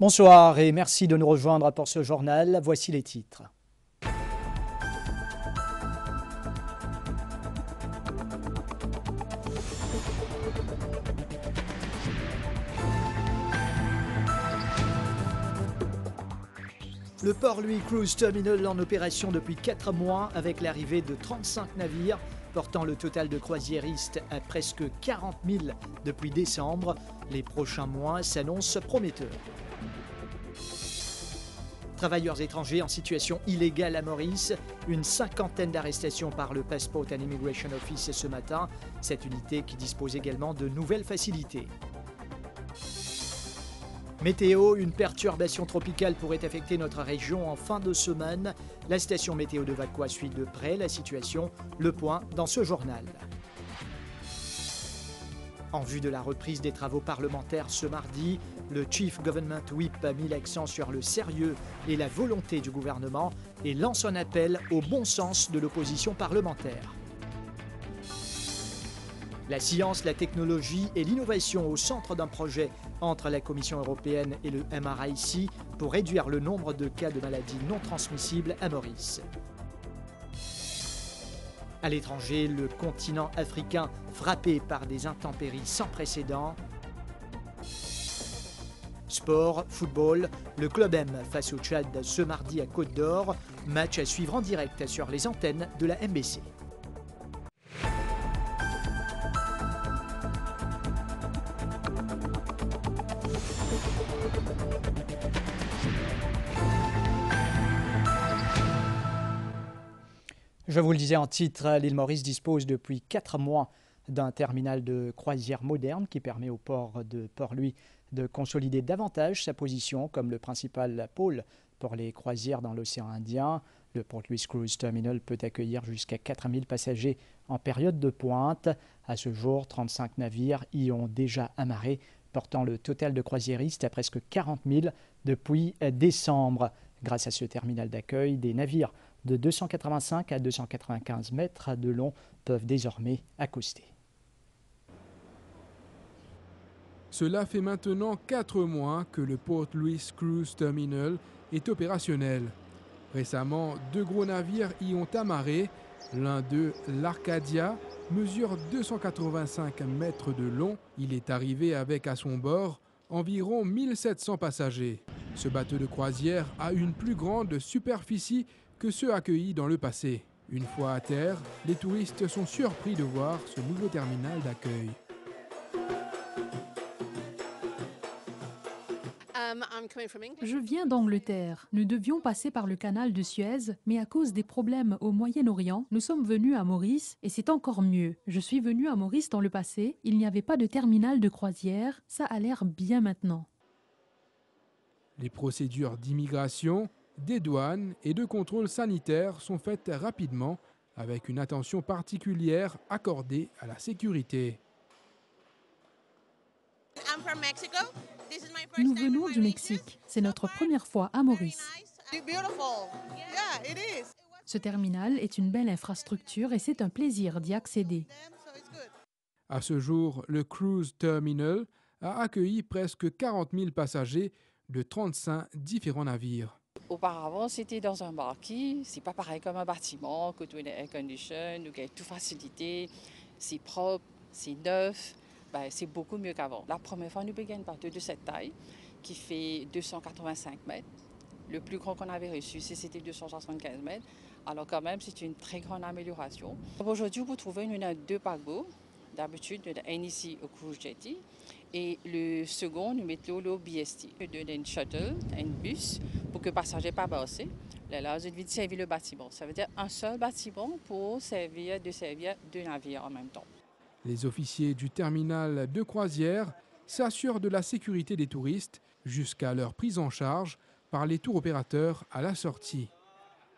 Bonsoir et merci de nous rejoindre pour ce journal. Voici les titres. Le Port-Louis Cruise Terminal en opération depuis 4 mois avec l'arrivée de 35 navires, portant le total de croisiéristes à presque 40 000 depuis décembre. Les prochains mois s'annoncent prometteurs. Travailleurs étrangers en situation illégale à Maurice, une cinquantaine d'arrestations par le Passport and Immigration Office ce matin, cette unité qui dispose également de nouvelles facilités. Météo, une perturbation tropicale pourrait affecter notre région en fin de semaine. La station météo de Vaqua suit de près la situation. Le point dans ce journal. En vue de la reprise des travaux parlementaires ce mardi, le Chief Government Whip a mis l'accent sur le sérieux et la volonté du gouvernement et lance un appel au bon sens de l'opposition parlementaire. La science, la technologie et l'innovation au centre d'un projet entre la Commission européenne et le MRIC pour réduire le nombre de cas de maladies non transmissibles à Maurice. À l'étranger, le continent africain frappé par des intempéries sans précédent. Sport, football, le Club M face au Tchad ce mardi à Côte d'Or. Match à suivre en direct sur les antennes de la MBC. Je vous le disais en titre, l'île Maurice dispose depuis 4 mois d'un terminal de croisière moderne qui permet au port de Port-Louis de consolider davantage sa position comme le principal pôle pour les croisières dans l'océan Indien. Le Port-Louis Cruise Terminal peut accueillir jusqu'à 4000 passagers en période de pointe. À ce jour, 35 navires y ont déjà amarré, portant le total de croisiéristes à presque 40 000 depuis décembre. Grâce à ce terminal d'accueil, des navires de 285 à 295 mètres de long peuvent désormais accoster. Cela fait maintenant 4 mois que le Port Louis Cruise Terminal est opérationnel. Récemment, 2 gros navires y ont amarré. L'un d'eux, l'Arcadia, mesure 285 mètres de long. Il est arrivé avec à son bord environ 1700 passagers. Ce bateau de croisière a une plus grande superficie que ceux accueillis dans le passé. Une fois à terre, les touristes sont surpris de voir ce nouveau terminal d'accueil. Je viens d'Angleterre. Nous devions passer par le canal de Suez, mais à cause des problèmes au Moyen-Orient, nous sommes venus à Maurice et c'est encore mieux. Je suis venu à Maurice dans le passé, il n'y avait pas de terminal de croisière, ça a l'air bien maintenant. Les procédures d'immigration, des douanes et de contrôle sanitaire sont faites rapidement avec une attention particulière accordée à la sécurité. Nous venons du Mexique. C'est notre première fois à Maurice. Ce terminal est une belle infrastructure et c'est un plaisir d'y accéder. À ce jour, le Cruise Terminal a accueilli presque 40 000 passagers de 35 différents navires. Auparavant, c'était dans un barquille. C'est pas pareil comme un bâtiment, que tout est air condition, nous avons tout facilité, c'est propre, c'est neuf. C'est beaucoup mieux qu'avant. La première fois, nous avons un bateau de cette taille qui fait 285 mètres. Le plus grand qu'on avait reçu, c'était 275 mètres. Alors quand même, c'est une très grande amélioration. Aujourd'hui, vous trouvez une 2 paquebots. D'habitude, nous avons un ici au Cruise Jetty. Et le second, nous mettons le BST. Nous donnons un shuttle, un bus, pour que les passagers ne passent pas. Là, je vais servir le bâtiment. Ça veut dire un seul bâtiment pour servir 2 navires en même temps. Les officiers du terminal de croisière s'assurent de la sécurité des touristes jusqu'à leur prise en charge par les tours opérateurs à la sortie.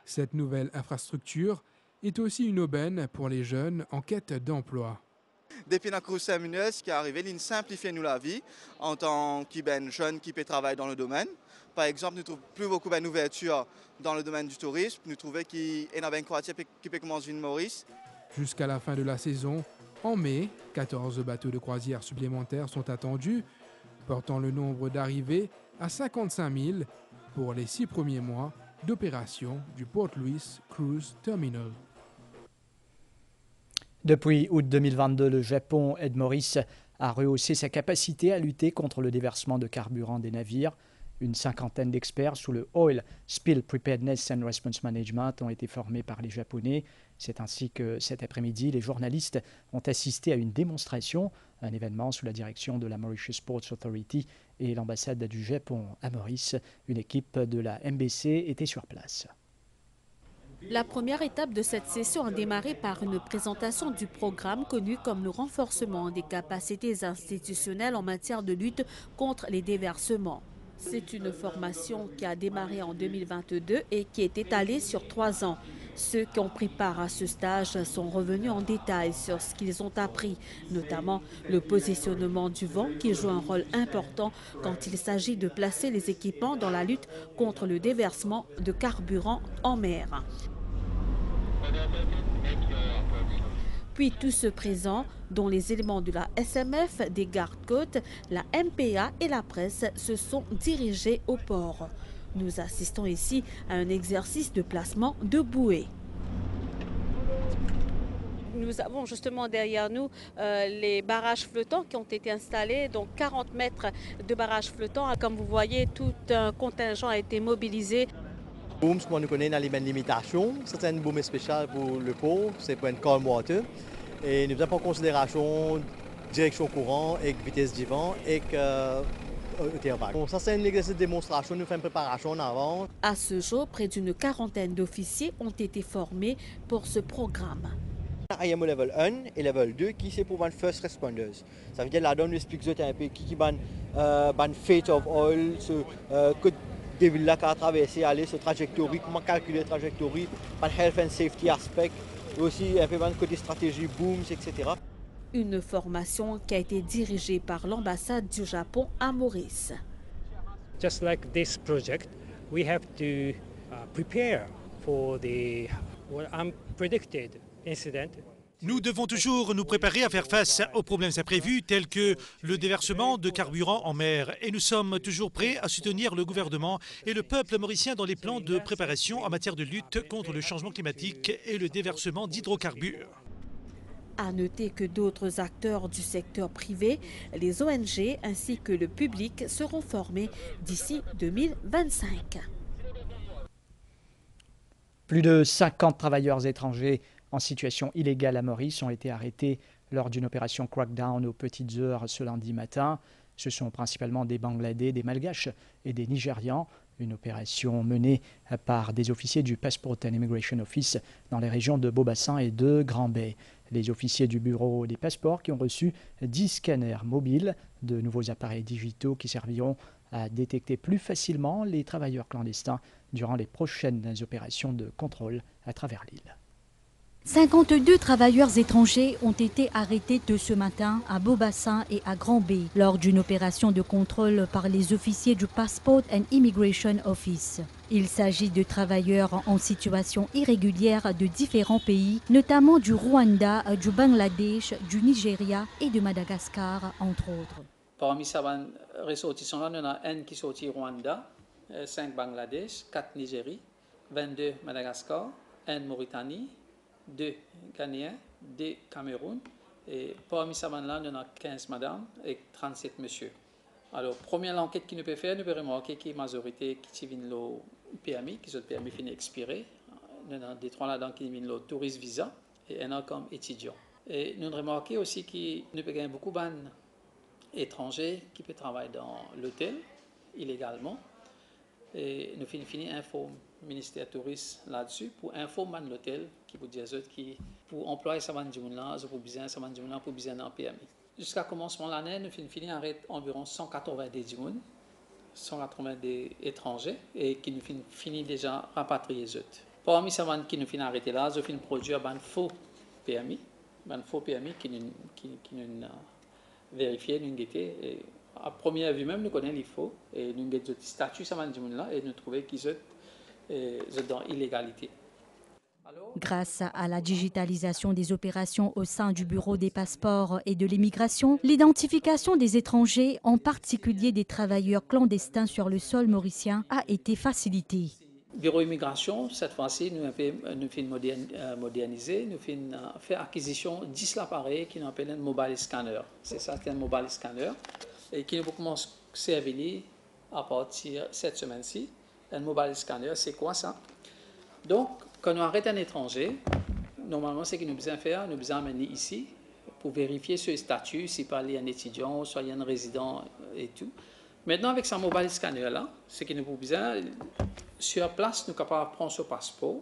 Cette nouvelle infrastructure est aussi une aubaine pour les jeunes en quête d'emploi. Depuis la Cruise Terminal, ce qui est arrivé, il simplifie nous la vie en tant que jeune qui peut travailler dans le domaine. Par exemple, nous trouvons plus beaucoup d'ouverture dans le domaine du tourisme. Nous trouvons qu'il y a une croisière qui peut commencer une Maurice. Jusqu'à la fin de la saison, en mai, 14 bateaux de croisière supplémentaires sont attendus. portant le nombre d'arrivées à 55 000 pour les 6 premiers mois d'opération du Port Louis Cruise Terminal. Depuis août 2022, le Japon, Ed Maurice, a rehaussé sa capacité à lutter contre le déversement de carburant des navires. Une cinquantaine d'experts sous le Oil Spill Preparedness and Response Management ont été formés par les Japonais. C'est ainsi que cet après-midi, les journalistes ont assisté à une démonstration, un événement sous la direction de la Mauritius Ports Authority et l'ambassade du Japon à Maurice. Une équipe de la MBC était sur place. La première étape de cette session a démarré par une présentation du programme connu comme le renforcement des capacités institutionnelles en matière de lutte contre les déversements. C'est une formation qui a démarré en 2022 et qui est étalée sur 3 ans. Ceux qui ont pris part à ce stage sont revenus en détail sur ce qu'ils ont appris, notamment le positionnement du vent qui joue un rôle important quand il s'agit de placer les équipements dans la lutte contre le déversement de carburant en mer. Puis tous ceux présents, dont les éléments de la SMF, des gardes-côtes, la MPA et la presse, se sont dirigés au port. Nous assistons ici à un exercice de placement de bouées. Nous avons justement derrière nous les barrages flottants qui ont été installés, donc 40 mètres de barrages flottants. Comme vous voyez, tout un contingent a été mobilisé. Booms, comme nous connaissons, les mêmes limitations. Certaines booms spéciales pour le port, c'est pour un calm water. Et nous avons en considération direction courant et vitesse du vent et intervalle. Bon, ça, c'est un exercice de démonstration, nous faisons une préparation en avant. À ce jour, près d'une quarantaine d'officiers ont été formés pour ce programme. Il y a le level 1 et level 2 qui c'est pour les first responders. Ça veut dire là-dedans, nous expliquons un peu qui ban fate of oil, des villes qui ont traversé, aller sur trajectoire, comment calculer la trajectoire, par health and safety aspect, et aussi un peu de côté stratégie, booms, etc. Une formation qui a été dirigée par l'ambassade du Japon à Maurice. Just like this project, we have to prepare for the unpredicted incident. Nous devons toujours nous préparer à faire face aux problèmes imprévus tels que le déversement de carburant en mer. Et nous sommes toujours prêts à soutenir le gouvernement et le peuple mauricien dans les plans de préparation en matière de lutte contre le changement climatique et le déversement d'hydrocarbures. À noter que d'autres acteurs du secteur privé, les ONG ainsi que le public seront formés d'ici 2025. Plus de 50 travailleurs étrangers en situation illégale à Maurice ont été arrêtés lors d'une opération crackdown aux petites heures ce lundi matin. Ce sont principalement des Bangladais, des Malgaches et des Nigérians. Une opération menée par des officiers du Passport and Immigration Office dans les régions de Beaubassin et de Grand-Bay. Les officiers du bureau des passeports qui ont reçu 10 scanners mobiles, de nouveaux appareils digitaux qui serviront à détecter plus facilement les travailleurs clandestins durant les prochaines opérations de contrôle à travers l'île. 52 travailleurs étrangers ont été arrêtés de ce matin à Beaubassin et à Grand-Bay lors d'une opération de contrôle par les officiers du Passport and Immigration Office. Il s'agit de travailleurs en situation irrégulière de différents pays, notamment du Rwanda, du Bangladesh, du Nigeria et de Madagascar, entre autres. Parmi ces ressortissants-là, il y en a un qui sortit Rwanda, 5 Bangladesh, 4 Nigérie, 22 Madagascar, 1 Mauritanie, 2 Ghanéens, 2 Cameroun. Et parmi ces là il y en a 15 madames et 37 messieurs. Alors, première enquête qui nous peut faire, nous pouvons remarquer que la majorité qui viennent le PMI, qui sont PMI fini expiré. Il y en a des 3 là-dedans qui viennent le tourist visa et un autre comme étudiant. Et nous remarquons aussi que nous pouvons gagner beaucoup d'étrangers qui peuvent travailler dans l'hôtel illégalement. Et nous finissons info ministère touriste là-dessus pour informer l'hôtel qui vous dit qui pour employer ça là pour besoin ça pour besoin en PMI. Jusqu'à commencement de l'année, nous finissons arrêter environ 180 gens, 180 étrangers et qui nous finissent déjà rapatrier eux. Parmi ces gens qui nous finissent arrêter là, nous finissons produire un faux PMI, qui nous vérifier, nous guetter. À première vue même, nous connaissons les faux et nous avons des statuts là et nous trouvons qu'ils sont dans l'illégalité. Grâce à la digitalisation des opérations au sein du Bureau des passeports et de l'immigration, l'identification des étrangers, en particulier des travailleurs clandestins sur le sol mauricien, a été facilitée. Bureau immigration, cette fois-ci, nous avons modernisé, nous avons fait acquisition de 10 appareils qui nous appellent un mobile scanner. C'est ça, c'est un mobile scanner et qui nous commence à servir à partir de cette semaine-ci. Un mobile scanner, c'est quoi ça? Donc, quand on arrête un étranger, normalement, ce que nous besoin faire, nous besoin amener ici pour vérifier ce statut, si pas un étudiant, soit un résident et tout. Maintenant, avec ce mobile scanner-là, ce que nous avons besoin, sur place, nous sommes capables de prendre ce passeport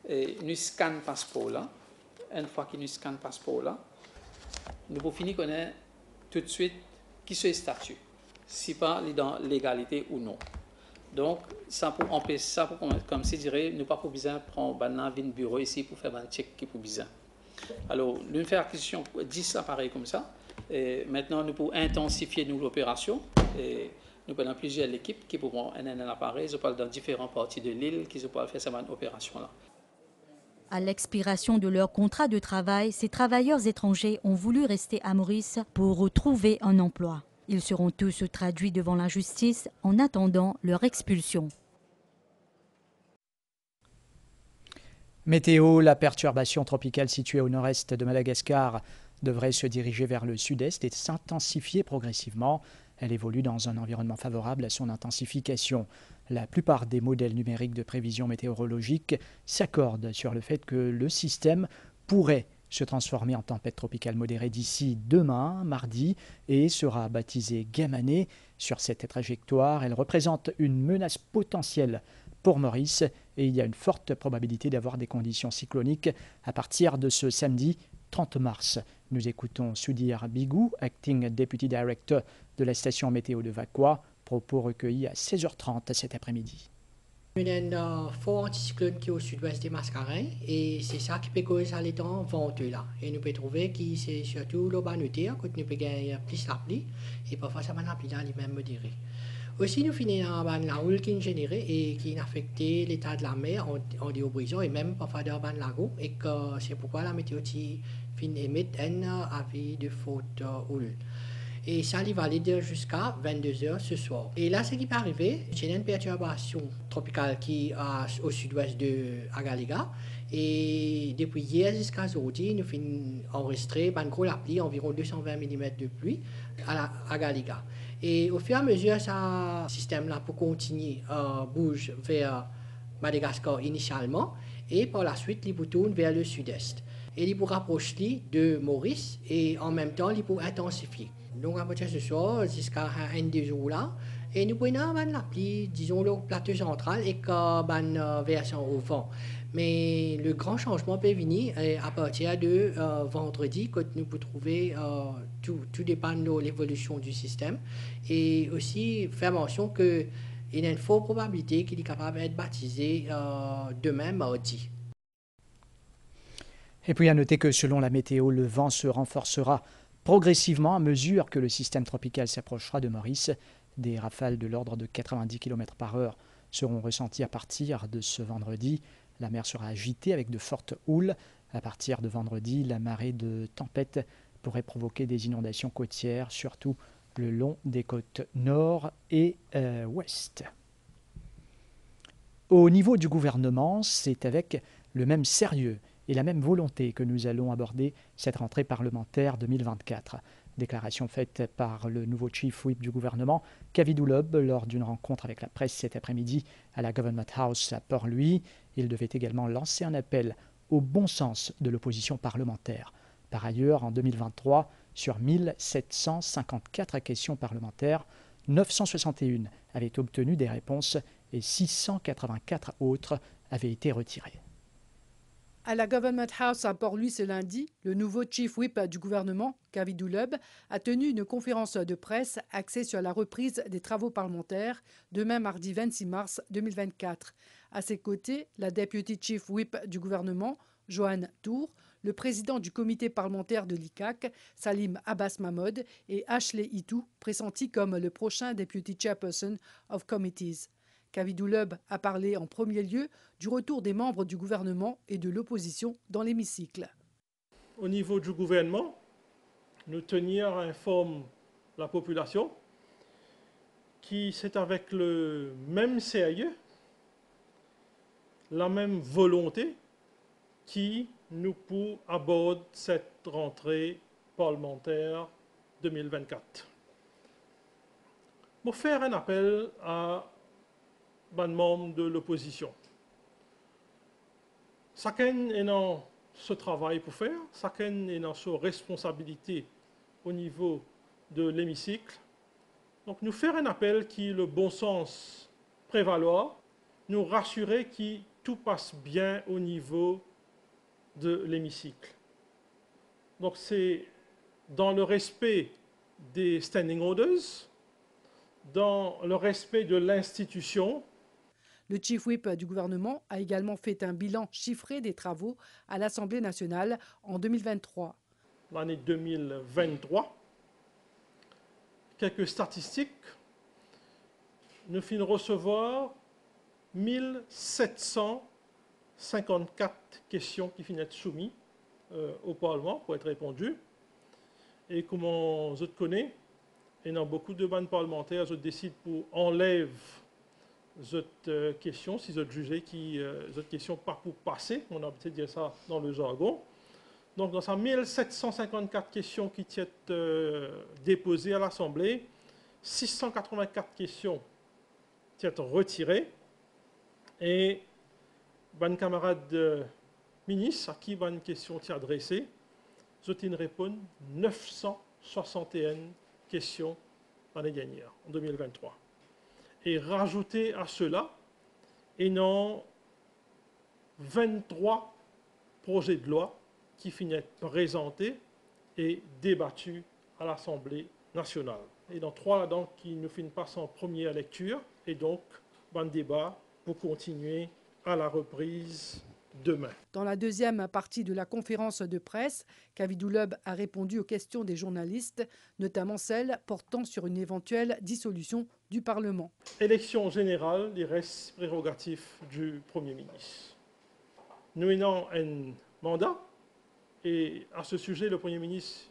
et nous scannons le passeport-là. Une fois que nous scannons le passeport-là, nous pouvons finir connaître tout de suite qui est le statut, si pas dans l'égalité ou non. Donc, ça pour empêcher ça, comme si dirait, nous pas besoin de prendre un bureau ici pour faire un check qui est besoin. Alors, nous faisons acquisition de 10 appareils comme ça. Et maintenant, nous pouvons intensifier l'opération. Et nous avons plusieurs équipes qui pourront un appareil. Je parle dans différentes parties de l'île qui peuvent faire cette opération-là. À l'expiration de leur contrat de travail, ces travailleurs étrangers ont voulu rester à Maurice pour retrouver un emploi. Ils seront tous traduits devant la justice en attendant leur expulsion. Météo, la perturbation tropicale située au nord-est de Madagascar devrait se diriger vers le sud-est et s'intensifier progressivement. Elle évolue dans un environnement favorable à son intensification. La plupart des modèles numériques de prévision météorologique s'accordent sur le fait que le système pourrait se transformer en tempête tropicale modérée d'ici demain, mardi, et sera baptisée Gamané. Sur cette trajectoire, elle représente une menace potentielle pour Maurice et il y a une forte probabilité d'avoir des conditions cycloniques à partir de ce samedi 30 mars. Nous écoutons Sudhir Bigou, Acting Deputy Director de la station météo de Vakwa, propos recueillis à 16h30 cet après-midi. Il y a un fort anticyclone qui est au sud-ouest des Mascareins et c'est ça qui peut causer les temps venteux là. Et nous pouvons trouver que c'est surtout l'urbanité, quand nous pouvons gagner plus la pluie et parfois ça va la pluie dans les mêmes modérés. Aussi, nous finissons dans la houle qui est générée et qui affecte l'état de la mer en déobrison et même parfois dans le lago et que c'est pourquoi la météo émet un avis de faute houle. Et ça va aller jusqu'à 22h ce soir. Et là, ce qui peut arriver, c'est une perturbation tropicale qui est au sud-ouest de Agaliga. Et depuis hier jusqu'à aujourd'hui, nous avons enregistré une grosse pluie, environ 220 mm de pluie à Agaliga. Et au fur et à mesure, ce système-là peut continuer bouge vers Madagascar initialement et par la suite, il tourne vers le sud-est. Et il peut rapprocher de Maurice et en même temps, il peut intensifier. Donc, à partir de ce soir, jusqu'à un des jours là, et nous prenons la pluie, disons, le plateau central et une version au vent. Mais le grand changement peut venir à partir de vendredi, quand nous pouvons trouver, tout dépend de l'évolution du système. Et aussi, faire mention qu'il y a une forte probabilité qu'il est capable d'être baptisé demain, mardi. Et puis à noter que selon la météo, le vent se renforcera progressivement à mesure que le système tropical s'approchera de Maurice. Des rafales de l'ordre de 90 km/h seront ressenties à partir de ce vendredi. La mer sera agitée avec de fortes houles. À partir de vendredi, la marée de tempête pourrait provoquer des inondations côtières, surtout le long des côtes nord et ouest. Au niveau du gouvernement, c'est avec le même sérieux et la même volonté que nous allons aborder cette rentrée parlementaire 2024. Déclaration faite par le nouveau Chief Whip du gouvernement, Kavidou Lob, lors d'une rencontre avec la presse cet après-midi à la Government House à Port-Louis. Il devait également lancer un appel au bon sens de l'opposition parlementaire. Par ailleurs, en 2023, sur 1754 questions parlementaires, 961 avaient obtenu des réponses et 684 autres avaient été retirées. À la Government House à Port-Louis ce lundi, le nouveau Chief Whip du gouvernement, Kavidou Lob, a tenu une conférence de presse axée sur la reprise des travaux parlementaires demain mardi 26 mars 2024. À ses côtés, la Deputy Chief Whip du gouvernement, Joanne Tour, le président du comité parlementaire de l'ICAC, Salim Abbas Mahmoud, et Ashley Itou, pressenti comme le prochain Deputy Chairperson of Committees. Kavidou Lub a parlé en premier lieu du retour des membres du gouvernement et de l'opposition dans l'hémicycle. Au niveau du gouvernement, nous tenir informe la population qui c'est avec le même sérieux, la même volonté qui nous pour aborder cette rentrée parlementaire 2024. Pour faire un appel à les membres de l'opposition. Chacun est dans ce travail pour faire, chacun est dans sa responsabilité au niveau de l'hémicycle. Donc nous faire un appel qui le bon sens prévaloir, nous rassurer que tout passe bien au niveau de l'hémicycle. Donc c'est dans le respect des standing orders, dans le respect de l'institution. Le Chief Whip du gouvernement a également fait un bilan chiffré des travaux à l'Assemblée nationale en 2023. L'année 2023, quelques statistiques, nous finissons recevoir 1754 questions qui finissent soumises au Parlement pour être répondues. Et comme on connaît, il y a beaucoup de bandes parlementaires qui décident pour enlever cette question, si vous jugez que cette question pas pour passer, on a peut-être dire ça dans le jargon. Donc dans ces 1754 questions qui sont déposées à l'Assemblée, 684 questions sont retirées et les camarades ministres à qui une question est adressée, ils répondent 961 questions l'année dernière, en 2023. Et rajouter à cela, et non 23 projets de loi qui finissent présentés et débattus à l'Assemblée nationale. Et dans 3 là-dedans qui ne finissent pas en première lecture, et donc un débat pour continuer à la reprise demain. Dans la deuxième partie de la conférence de presse, Kavidou Lub a répondu aux questions des journalistes, notamment celles portant sur une éventuelle dissolution du Parlement. Élection générale, il reste prérogatif du Premier ministre. Nous avons un mandat et à ce sujet, le Premier ministre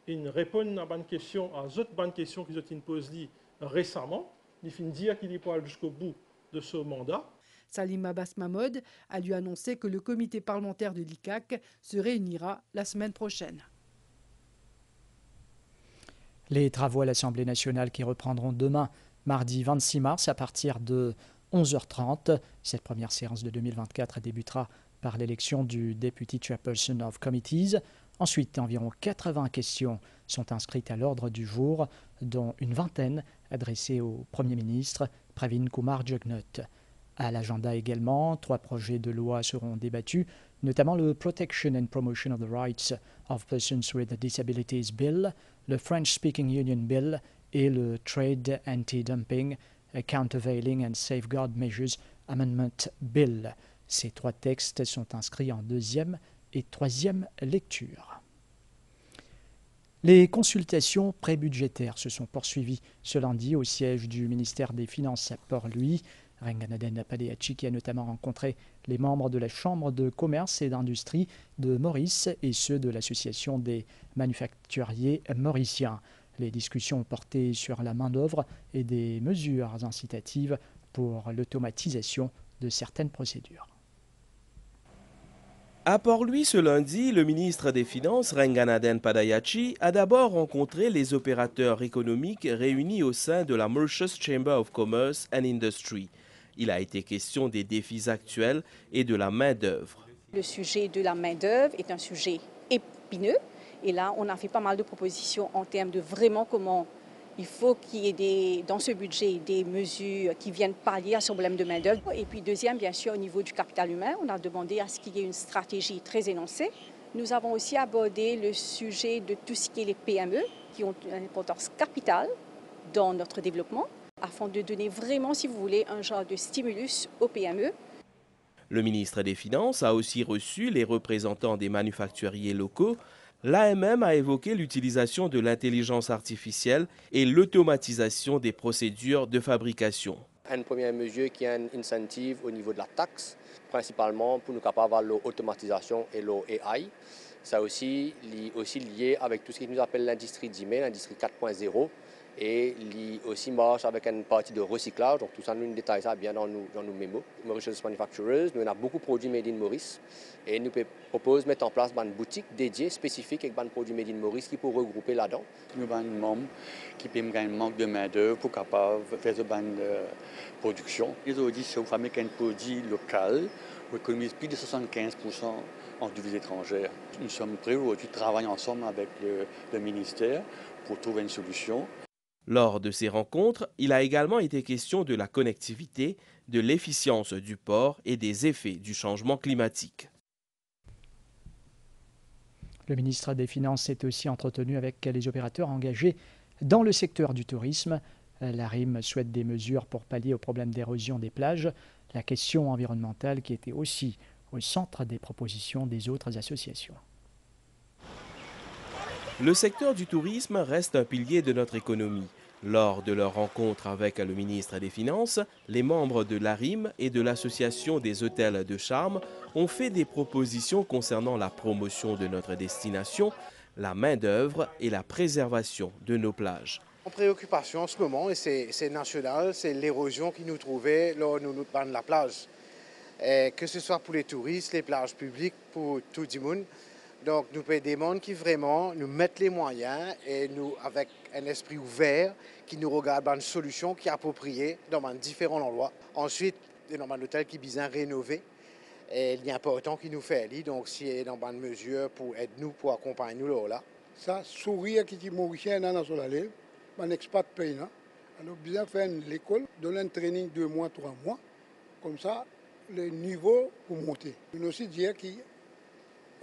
répond à bonne question, à d'autres bonnes questions qui ont été posées récemment. Il finit dire qu'il est aller jusqu'au bout de ce mandat. Salim Abbas Mahmoud a lui annoncé que le comité parlementaire de l'ICAC se réunira la semaine prochaine. Les travaux à l'Assemblée nationale qui reprendront demain, mardi 26 mars, à partir de 11h30. Cette première séance de 2024 débutera par l'élection du Deputy Chairperson of Committees. Ensuite, environ 80 questions sont inscrites à l'ordre du jour, dont une vingtaine adressées au Premier ministre Pravin Kumar Jugnauth. À l'agenda également, 3 projets de loi seront débattus, notamment le Protection and Promotion of the Rights of Persons with Disabilities Bill, le French Speaking Union Bill et le Trade Anti-Dumping, Countervailing and Safeguard Measures Amendment Bill. Ces 3 textes sont inscrits en 2e et 3e lecture. Les consultations prébudgétaires se sont poursuivies ce lundi au siège du ministère des Finances à Port-Louis. Renganaden Padeachi qui a notamment rencontré les membres de la Chambre de commerce et d'industrie de Maurice et ceux de l'Association des manufacturiers mauriciens. Les discussions ont porté sur la main-d'œuvre et des mesures incitatives pour l'automatisation de certaines procédures. À Port-Louis ce lundi, le ministre des Finances, Renganaden Padeachi, a d'abord rencontré les opérateurs économiques réunis au sein de la Mauritius Chamber of Commerce and Industry. Il a été question des défis actuels et de la main-d'œuvre. Le sujet de la main-d'œuvre est un sujet épineux. Et là, on a fait pas mal de propositions en termes de vraiment comment il faut qu'il y ait dans ce budget des mesures qui viennent pallier à ce problème de main-d'œuvre. Et puis deuxième, bien sûr, au niveau du capital humain, on a demandé à ce qu'il y ait une stratégie très énoncée. Nous avons aussi abordé le sujet de tout ce qui est les PME, qui ont une importance capitale dans notre développement, afin de donner vraiment, si vous voulez, un genre de stimulus aux PME. Le ministre des Finances a aussi reçu les représentants des manufacturiers locaux. L'AMM a évoqué l'utilisation de l'intelligence artificielle et l'automatisation des procédures de fabrication. Une première mesure qui est un incentive au niveau de la taxe, principalement pour nous capables d'avoir l'automatisation et l'AI. Ça aussi lié avec tout ce qui nous appelle l'industrie d'email, l'industrie 4.0, et aussi marche avec une partie de recyclage. Donc tout ça, nous détaillons ça bien dans nos mémos. Mauritius Manufacturers, nous avons beaucoup de produits made in Maurice et nous proposons de mettre en place une boutique dédiée, spécifique avec des produits made in Maurice qui pour regrouper là-dedans. Nous avons un membre qui peut un manque de main-d'œuvre pour capable faire de production. Ils ont dit que si vous fabriquez un produit local, vous économisez plus de 75% en devises étrangères. Nous sommes prêts aujourd'hui de travailler ensemble avec le ministère pour trouver une solution. Lors de ces rencontres, il a également été question de la connectivité, de l'efficience du port et des effets du changement climatique. Le ministre des Finances s'est aussi entretenu avec les opérateurs engagés dans le secteur du tourisme. L'ARIM souhaite des mesures pour pallier au problème d'érosion des plages, la question environnementale qui était aussi au centre des propositions des autres associations. Le secteur du tourisme reste un pilier de notre économie. Lors de leur rencontre avec le ministre des Finances, les membres de l'ARIM et de l'Association des hôtels de charme ont fait des propositions concernant la promotion de notre destination, la main-d'œuvre et la préservation de nos plages. En préoccupation en ce moment, et c'est national, c'est l'érosion qui nous trouvait lors de nous prendre la plage. Et que ce soit pour les touristes, les plages publiques, pour tout le monde. Donc nous pouvons demander qui vraiment nous mettent les moyens et nous, avec un esprit ouvert, qui nous regarde dans une solution qui est appropriée dans différents endroits. Ensuite, dans un hôtel qui est bien rénové. Et il y a important qui nous fait ali, donc si est dans une mesure pour aider nous, pour accompagner nous là. Ça, sourire qui est mauricien dans la solalé, un expat pays. Alors bien faire l'école, donner un training 2 mois, 3 mois, comme ça, le niveau pour monter. Nous aussi dire qu'il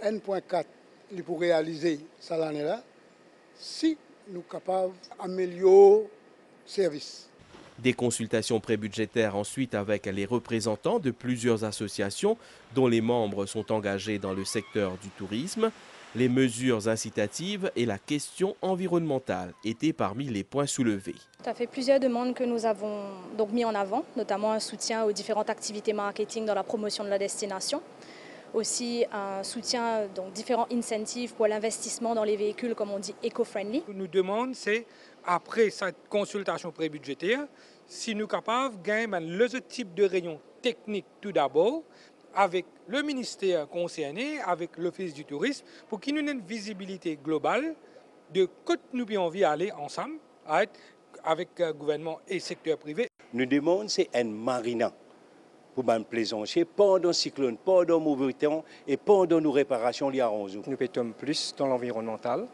1.4 pour réaliser ça l'année-là, si nous sommes capables d'améliorer le service. Des consultations prébudgétaires ensuite avec les représentants de plusieurs associations dont les membres sont engagés dans le secteur du tourisme. Les mesures incitatives et la question environnementale étaient parmi les points soulevés. Ça fait plusieurs demandes que nous avons donc mis en avant, notamment un soutien aux différentes activités marketing dans la promotion de la destination. Aussi un soutien, donc différents incentives pour l'investissement dans les véhicules, comme on dit, éco-friendly. Nous demandons, c'est après cette consultation prébudgétaire, si nous sommes capables de gagner le type de réunion technique tout d'abord, avec le ministère concerné, avec l'Office du tourisme, pour qu'il nous ait une visibilité globale de que nous pouvons envie d'aller ensemble avec le gouvernement et le secteur privé. Nous demandons, c'est un marina pour les plaisanciers pendant le cyclone, pendant le mauvais temps et pendant nos réparations liées à Ronzou. Nous pétons plus dans l'environnemental.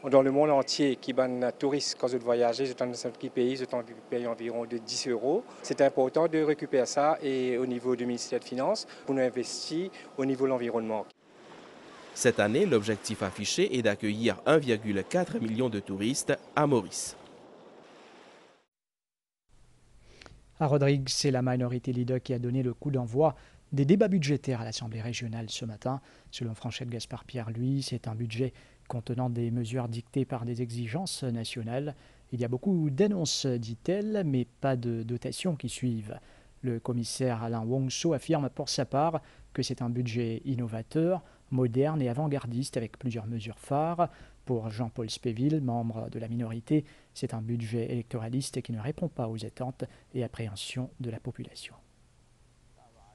Dans le monde entier, qui ban touristes quand vous voyagez, dans un pays, vous payez environ de 10 €. C'est important de récupérer ça et au niveau du ministère des Finances pour nous investir au niveau de l'environnement. Cette année, l'objectif affiché est d'accueillir 1,4 million de touristes à Maurice. À Rodrigue, c'est la Minority Leader qui a donné le coup d'envoi des débats budgétaires à l'Assemblée régionale ce matin. Selon Franchette Gaspard-Pierre, lui, c'est un budget contenant des mesures dictées par des exigences nationales. Il y a beaucoup d'annonces, dit-elle, mais pas de dotations qui suivent. Le commissaire Alain Wongso affirme pour sa part que c'est un budget innovateur, moderne et avant-gardiste avec plusieurs mesures phares. Pour Jean-Paul Spéville, membre de la minorité, c'est un budget électoraliste qui ne répond pas aux attentes et appréhensions de la population.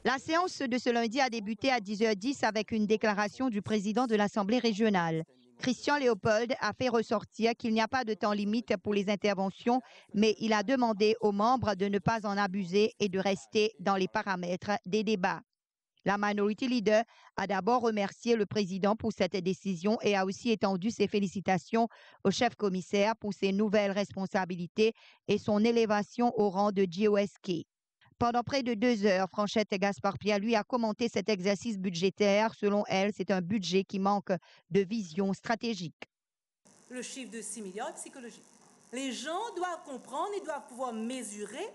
La séance de ce lundi a débuté à 10h10 avec une déclaration du président de l'Assemblée régionale. Christian Léopold a fait ressortir qu'il n'y a pas de temps limite pour les interventions, mais il a demandé aux membres de ne pas en abuser et de rester dans les paramètres des débats. La Minority Leader a d'abord remercié le président pour cette décision et a aussi étendu ses félicitations au chef commissaire pour ses nouvelles responsabilités et son élévation au rang de GOSK. Pendant près de 2 heures, Franchette Gaspard-Pierre, lui, a commenté cet exercice budgétaire. Selon elle, c'est un budget qui manque de vision stratégique. Le chiffre de 6 milliards est psychologique. Les gens doivent comprendre et doivent pouvoir mesurer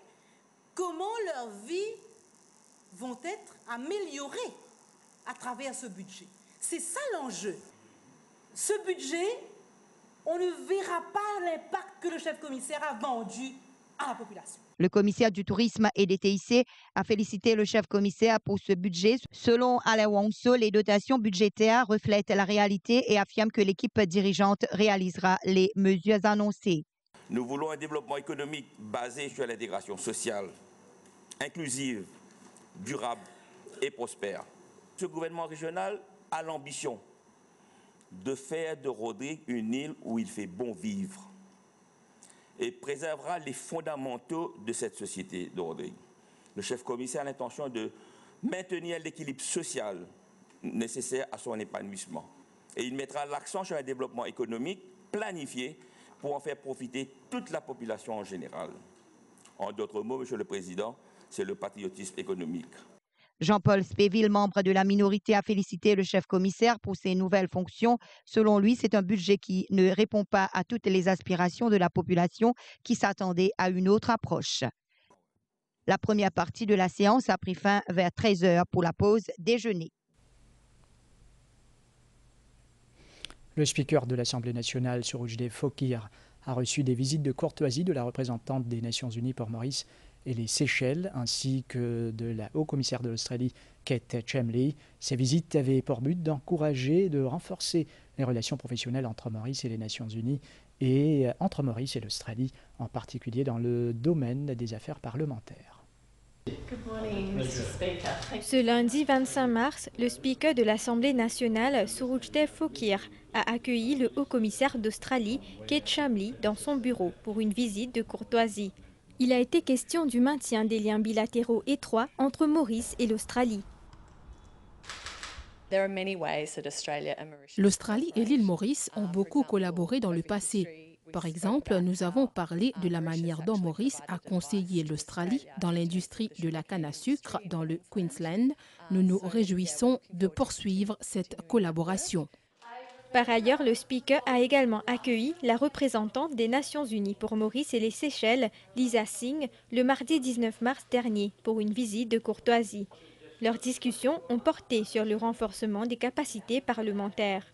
comment leur vie vont être améliorées à travers ce budget. C'est ça l'enjeu. Ce budget, on ne verra pas l'impact que le chef commissaire a vendu à la population. Le commissaire du tourisme et des TIC a félicité le chef commissaire pour ce budget. Selon Alain Wongso, les dotations budgétaires reflètent la réalité et affirme que l'équipe dirigeante réalisera les mesures annoncées. Nous voulons un développement économique basé sur l'intégration sociale, inclusive, durable et prospère. Ce gouvernement régional a l'ambition de faire de Rodrigue une île où il fait bon vivre et préservera les fondamentaux de cette société de Rodrigue. Le chef commissaire a l'intention de maintenir l'équilibre social nécessaire à son épanouissement. Et il mettra l'accent sur un développement économique planifié pour en faire profiter toute la population en général. En d'autres mots, Monsieur le Président, c'est le patriotisme économique. Jean-Paul Spéville, membre de la minorité, a félicité le chef commissaire pour ses nouvelles fonctions. Selon lui, c'est un budget qui ne répond pas à toutes les aspirations de la population qui s'attendait à une autre approche. La première partie de la séance a pris fin vers 13h pour la pause déjeuner. Le speaker de l'Assemblée nationale, Souroujde Fokir, a reçu des visites de courtoisie de la représentante des Nations unies pour Maurice et les Seychelles, ainsi que de la haut-commissaire de l'Australie, Kate Chemley. Ces visites avaient pour but d'encourager et de renforcer les relations professionnelles entre Maurice et les Nations unies et entre Maurice et l'Australie, en particulier dans le domaine des affaires parlementaires. Ce lundi 25 mars, le speaker de l'Assemblée nationale, Souroujde Fokir, a accueilli le haut-commissaire d'Australie, Kate Chemley, dans son bureau pour une visite de courtoisie. Il a été question du maintien des liens bilatéraux étroits entre Maurice et l'Australie. L'Australie et l'île Maurice ont beaucoup collaboré dans le passé. Par exemple, nous avons parlé de la manière dont Maurice a conseillé l'Australie dans l'industrie de la canne à sucre dans le Queensland. Nous nous réjouissons de poursuivre cette collaboration. Par ailleurs, le speaker a également accueilli la représentante des Nations unies pour Maurice et les Seychelles, Lisa Singh, le mardi 19 mars dernier pour une visite de courtoisie. Leurs discussions ont porté sur le renforcement des capacités parlementaires.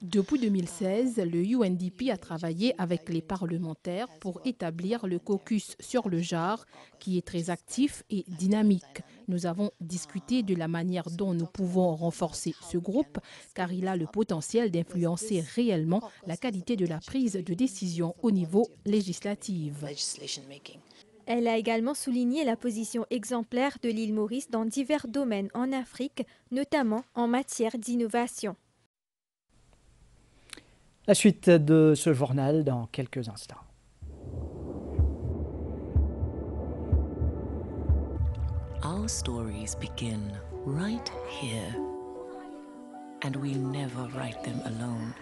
Depuis 2016, le UNDP a travaillé avec les parlementaires pour établir le caucus sur le genre, qui est très actif et dynamique. Nous avons discuté de la manière dont nous pouvons renforcer ce groupe, car il a le potentiel d'influencer réellement la qualité de la prise de décision au niveau législatif. Elle a également souligné la position exemplaire de l'île Maurice dans divers domaines en Afrique, notamment en matière d'innovation. La suite de ce journal dans quelques instants. Our stories begin right here, and we never write them alone.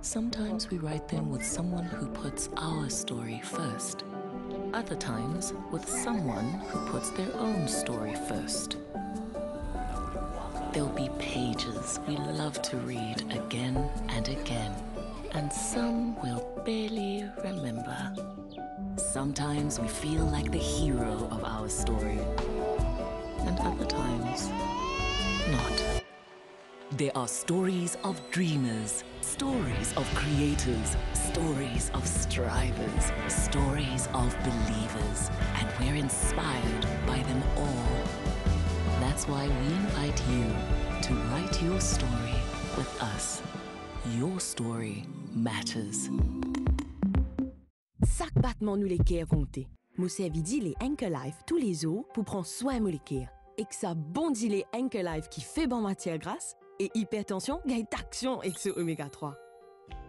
Sometimes we write them with someone who puts our story first. Other times with someone who puts their own story first. There'll be pages we love to read again and again, and some we'll barely remember. Sometimes we feel like the hero of our story, and other times, not. There are stories of dreamers, stories of creators, stories of strivers, stories of believers, and we're inspired by them all. That's why we invite you to write your story with us. Your story matters. Chaque battement nous les care compter. Moi dit les Anchor Life tous les jours pour prendre soin de les care. Et que ça bondit les Anchor Life qui fait bon matière grasse et hypertension gagne d'action avec ce oméga 3.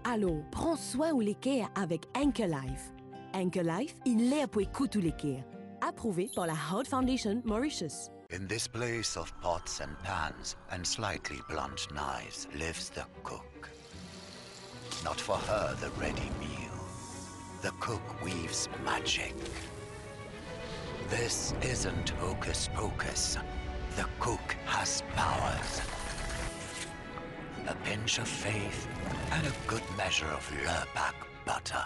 Alors, prends soin ou les care avec Anchor Life. Anchor Life, il est pour écouter les care. Approuvé par la Heart Foundation Mauritius. In this place of pots and pans and slightly blunt knives lives the cook. Not for her the ready meal. The cook weaves magic. This isn't hocus pocus. The cook has powers. A pinch of faith and a good measure of Lurpak butter.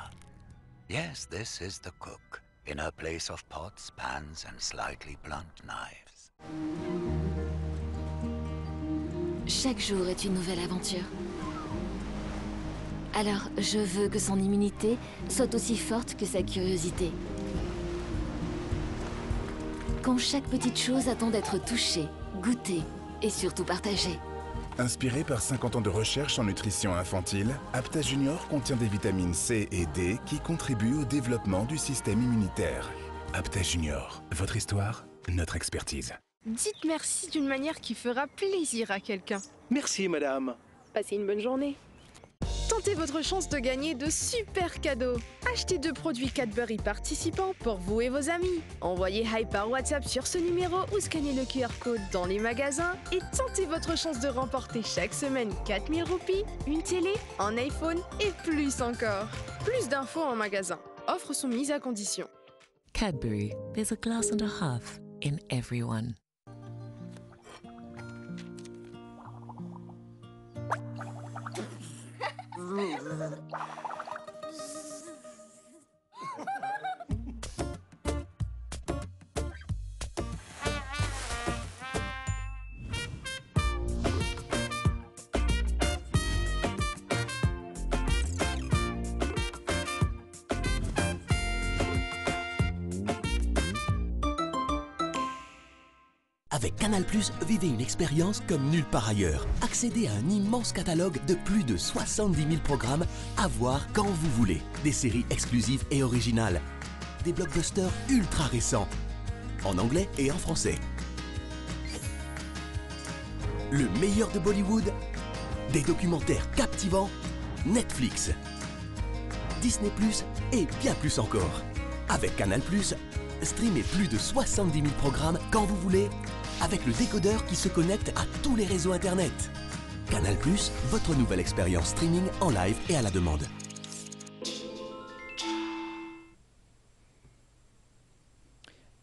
Yes, this is the cook in her place of pots, pans and slightly blunt knives. Chaque jour est une nouvelle aventure. Alors, je veux que son immunité soit aussi forte que sa curiosité. Quand chaque petite chose attend d'être touchée, goûtée et surtout partagée. Inspiré par 50 ans de recherche en nutrition infantile, Apta Junior contient des vitamines C et D qui contribuent au développement du système immunitaire. Apta Junior, votre histoire, notre expertise. Dites merci d'une manière qui fera plaisir à quelqu'un. Merci, madame. Passez une bonne journée. Tentez votre chance de gagner de super cadeaux. Achetez 2 produits Cadbury participants pour vous et vos amis. Envoyez Hi par WhatsApp sur ce numéro ou scannez le QR code dans les magasins et tentez votre chance de remporter chaque semaine 4000 roupies, une télé, un iPhone et plus encore. Plus d'infos en magasin. Offres sont mises à condition. Cadbury, there's a glass and a half in everyone. Avec Canal+, vivez une expérience comme nulle part ailleurs. Accédez à un immense catalogue de plus de 70 000 programmes à voir quand vous voulez. Des séries exclusives et originales. Des blockbusters ultra récents. En anglais et en français. Le meilleur de Bollywood. Des documentaires captivants. Netflix. Disney+, et bien plus encore. Avec Canal+, streamez plus de 70 000 programmes quand vous voulez, avec le décodeur qui se connecte à tous les réseaux Internet. Canal+, votre nouvelle expérience streaming en live et à la demande.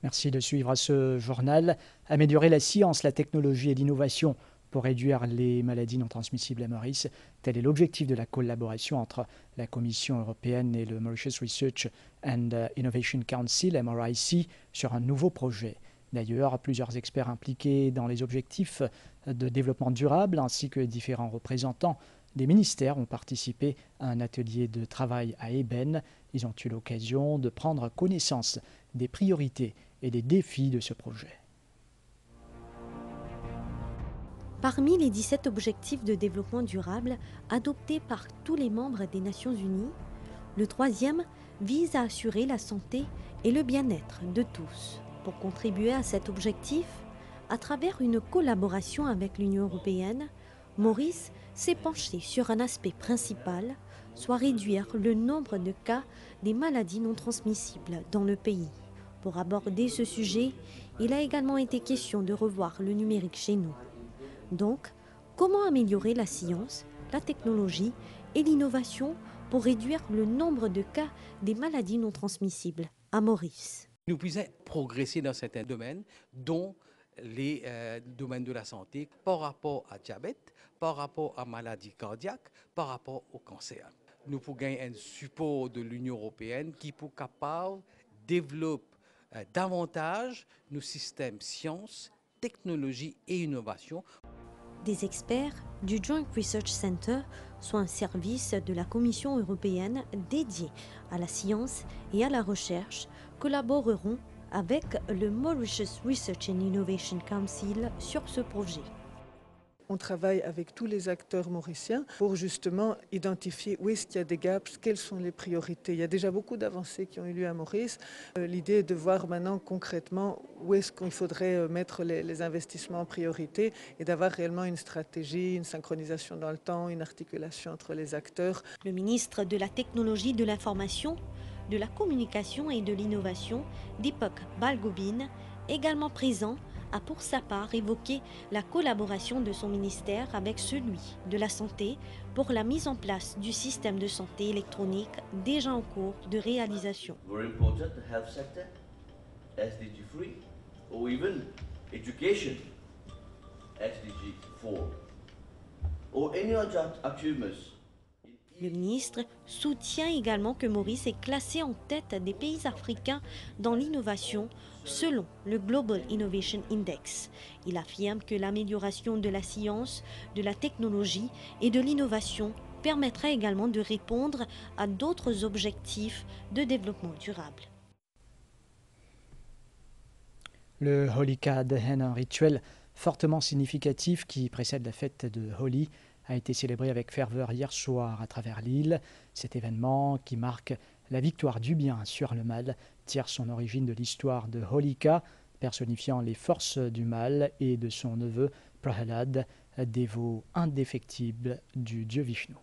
Merci de suivre ce journal. Améliorer la science, la technologie et l'innovation pour réduire les maladies non transmissibles à Maurice. Tel est l'objectif de la collaboration entre la Commission européenne et le Mauritius Research and Innovation Council, MRIC, sur un nouveau projet. D'ailleurs, plusieurs experts impliqués dans les objectifs de développement durable ainsi que différents représentants des ministères ont participé à un atelier de travail à Eben. Ils ont eu l'occasion de prendre connaissance des priorités et des défis de ce projet. Parmi les 17 objectifs de développement durable adoptés par tous les membres des Nations Unies, le 3e vise à assurer la santé et le bien-être de tous. Pour contribuer à cet objectif, à travers une collaboration avec l'Union européenne, Maurice s'est penché sur un aspect principal, soit réduire le nombre de cas des maladies non transmissibles dans le pays. Pour aborder ce sujet, il a également été question de revoir le numérique chez nous. Donc, comment améliorer la science, la technologie et l'innovation pour réduire le nombre de cas des maladies non transmissibles à Maurice? Nous puissions progresser dans certains domaines, dont les domaines de la santé, par rapport à diabète, par rapport à maladies cardiaques, par rapport au cancer. Nous pouvons gagner un support de l'Union européenne qui peut capable développer davantage nos systèmes sciences, technologie et innovation. Des experts du Joint Research Center, soit un service de la Commission européenne dédié à la science et à la recherche, collaboreront avec le Mauritius Research and Innovation Council sur ce projet. On travaille avec tous les acteurs mauriciens pour justement identifier où est-ce qu'il y a des gaps, quelles sont les priorités. Il y a déjà beaucoup d'avancées qui ont eu lieu à Maurice. L'idée est de voir maintenant concrètement où est-ce qu'il faudrait mettre les investissements en priorité et d'avoir réellement une stratégie, une synchronisation dans le temps, une articulation entre les acteurs. Le ministre de la Technologie de l'Information, de la Communication et de l'Innovation, Deepak Balgobin, également présent, a pour sa part évoqué la collaboration de son ministère avec celui de la Santé pour la mise en place du système de santé électronique déjà en cours de réalisation. Very important, the health sector, SDG 3, or even education, SDG 4, or any other achievements. Le ministre soutient également que Maurice est classé en tête des pays africains dans l'innovation selon le Global Innovation Index. Il affirme que l'amélioration de la science, de la technologie et de l'innovation permettra également de répondre à d'autres objectifs de développement durable. Le Holika Dahan, un rituel fortement significatif qui précède la fête de Holi, a été célébré avec ferveur hier soir à travers l'île. Cet événement, qui marque la victoire du bien sur le mal, tire son origine de l'histoire de Holika, personnifiant les forces du mal, et de son neveu Prahalad, dévot indéfectible du dieu Vishnu.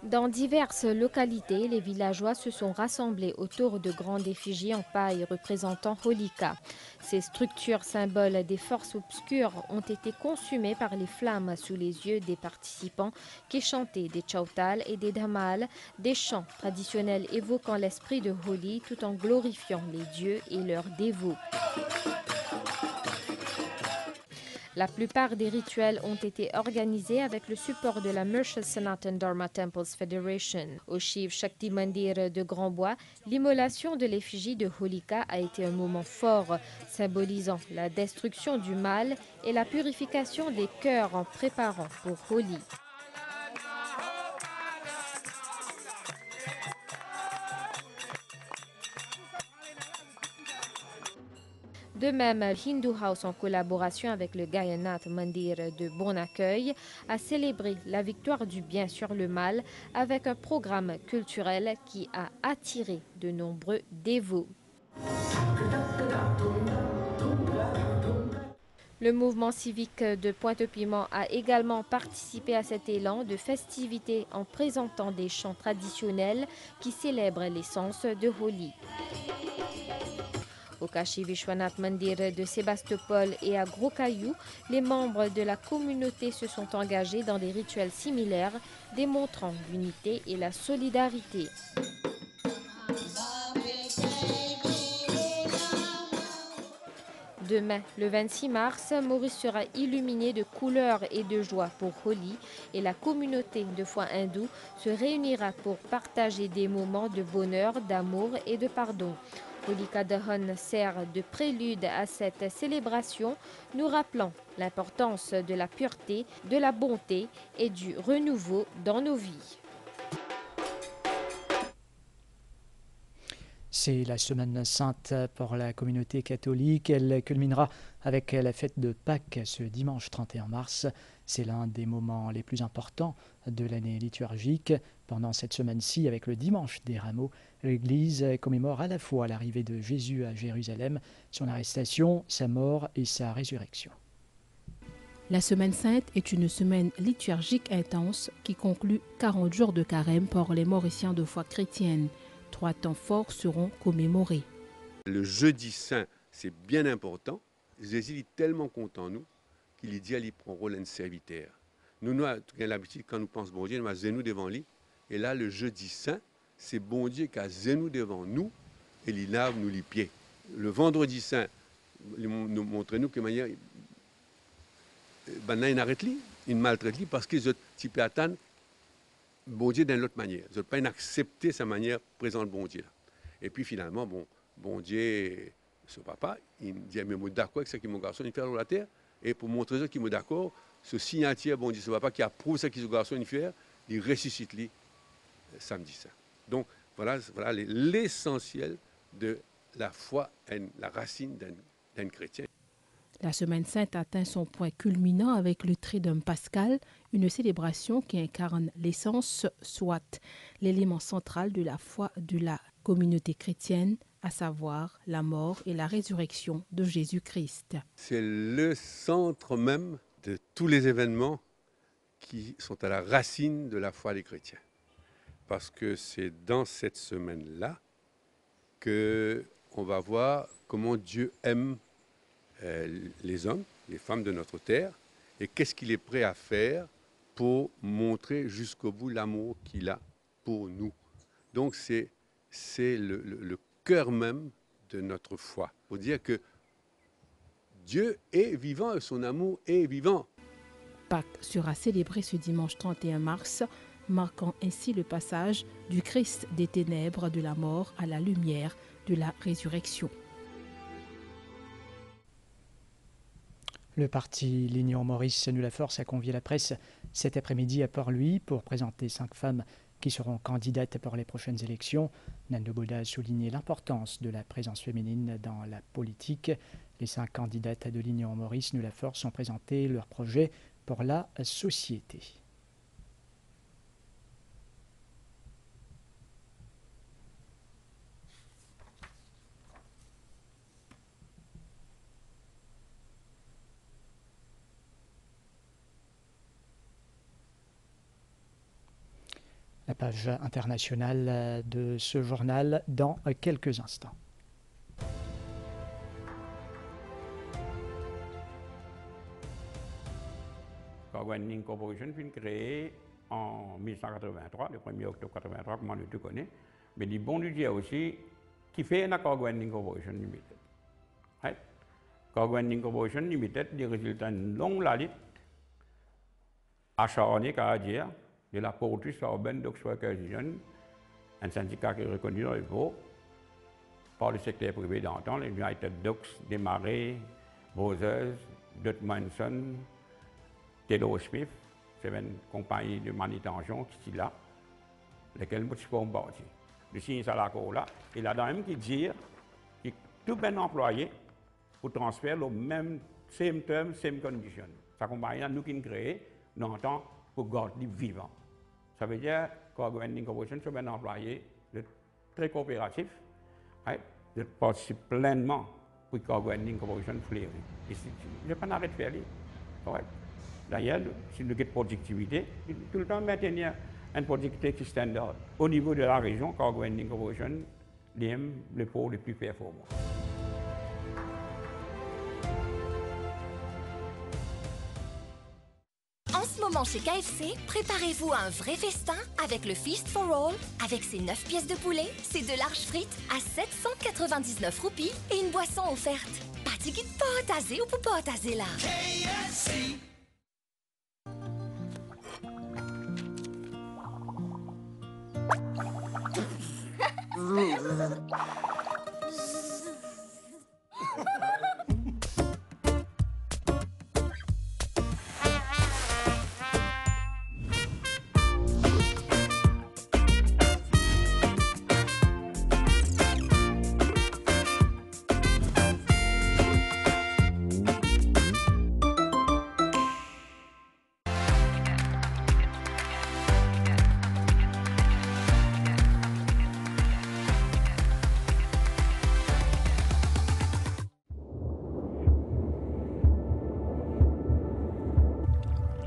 Dans diverses localités, les villageois se sont rassemblés autour de grandes effigies en paille représentant Holika. Ces structures symboles des forces obscures ont été consumées par les flammes sous les yeux des participants qui chantaient des chautal et des dhamal, des chants traditionnels évoquant l'esprit de Holi tout en glorifiant les dieux et leurs dévots. La plupart des rituels ont été organisés avec le support de la Mercian Sanatan Dharma Temples Federation. Au Shiv Shakti Mandir de Grand Bois, l'immolation de l'effigie de Holika a été un moment fort, symbolisant la destruction du mal et la purification des cœurs en préparant pour Holi. De même, Hindu House, en collaboration avec le Gayanath Mandir de Bon Accueil, a célébré la victoire du bien sur le mal avec un programme culturel qui a attiré de nombreux dévots. Le mouvement civique de Pointe-Piment a également participé à cet élan de festivités en présentant des chants traditionnels qui célèbrent l'essence de Holi. Au Kashi Vishwanath Mandir de Sébastopol et à Gros Caillou, les membres de la communauté se sont engagés dans des rituels similaires, démontrant l'unité et la solidarité. Demain, le 26 mars, Maurice sera illuminé de couleurs et de joie pour Holi et la communauté de foi hindoue se réunira pour partager des moments de bonheur, d'amour et de pardon. Holika Dahan sert de prélude à cette célébration, nous rappelant l'importance de la pureté, de la bonté et du renouveau dans nos vies. C'est la semaine sainte pour la communauté catholique. Elle culminera avec la fête de Pâques ce dimanche 31 mars. C'est l'un des moments les plus importants de l'année liturgique. Pendant cette semaine-ci, avec le dimanche des rameaux, l'Église commémore à la fois l'arrivée de Jésus à Jérusalem, son arrestation, sa mort et sa résurrection. La Semaine Sainte est une semaine liturgique intense qui conclut 40 jours de carême pour les Mauriciens de foi chrétienne. 3 temps forts seront commémorés. Le jeudi saint, c'est bien important. Jésus est tellement content de nous qu'il dit qu'il prend rôle de serviteur. Nous avons l'habitude, quand nous pensons bon Dieu, nous avons nous devant lui. Et là, le jeudi saint, c'est bon Dieu qui a nous devant nous et il lave nous les pieds. Le vendredi saint, nous montre-nous que manière il arrête lui, il maltraite lui parce qu'ils ont type attendre bon Dieu d'une autre manière. Ils n'ont pas accepté sa manière présente bon Dieu. Et puis finalement, bon Dieu, ce papa, il dit mais moi d'accord avec ce que mon garçon il fait sur la terre. Et pour montrer qu'il est d'accord, ce signataire, bon Dieu, ce papa qui approuve ce que ce garçon il fait, il ressuscite lui samedi saint. Donc voilà l'essentiel de la foi, la racine d'un chrétien. La Semaine Sainte atteint son point culminant avec le Triduum pascal, une célébration qui incarne l'essence, soit l'élément central de la foi de la communauté chrétienne, à savoir la mort et la résurrection de Jésus-Christ. C'est le centre même de tous les événements qui sont à la racine de la foi des chrétiens. Parce que c'est dans cette semaine-là qu'on va voir comment Dieu aime les hommes, les femmes de notre terre, et qu'est-ce qu'il est prêt à faire pour montrer jusqu'au bout l'amour qu'il a pour nous. Donc c'est le cœur même de notre foi. Pour dire que Dieu est vivant et son amour est vivant. Pâques sera célébré ce dimanche 31 mars, marquant ainsi le passage du Christ des ténèbres de la mort à la lumière de la résurrection. Le parti l'Union Maurice Nous la Force a convié la presse cet après-midi à Port-Louis pour présenter 5 femmes qui seront candidates pour les prochaines élections. Nando Boda a souligné l'importance de la présence féminine dans la politique. Les 5 candidates de l'Union Maurice Nulla Force ont présenté leur projet pour la société. La page internationale de ce journal dans quelques instants. Cargo Corporation fut créée en 1983, le 1er octobre 1983, comme on le connaît. Mais du bon Dieu aussi, qui fait un Cargo Corporation Limited. Right? Cargo Corporation Limited, les résultats d'une longue lutte acharnée, à dire, de la Portus Urban Docks Workers Union, un syndicat qui est reconnu dans le Vaud par le secteur privé d'antan, les United Docks, Desmarais, Brothers, Dutmanson, Taylor Smith, c'est une compagnie de manutention qui est là, lesquelles nous sommes partis. Le signe à la cour là, et là, dans même qui dit que tout un employé pour transférer le même same term, same condition. Sa compagnie nous qui créé, nous entend pour garder vivant. Ça veut dire que Cargo Corporation, c'est un employé très coopératif, de participer pleinement pour Cargo Corporation fleurir. Je n'ai pas arrêté de faire ça. D'ailleurs, si nous avons une productivité, tout le temps maintenir une productivité qui est standard. Au niveau de la région, Cargo Corporation est le pôle le plus performant. En ce moment chez KFC, préparez-vous à un vrai festin avec le Feast for All. Avec ses 9 pièces de poulet, ses 2 larges frites à 799 roupies et une boisson offerte. Patiki de potasé ou pour potasé là. KFC.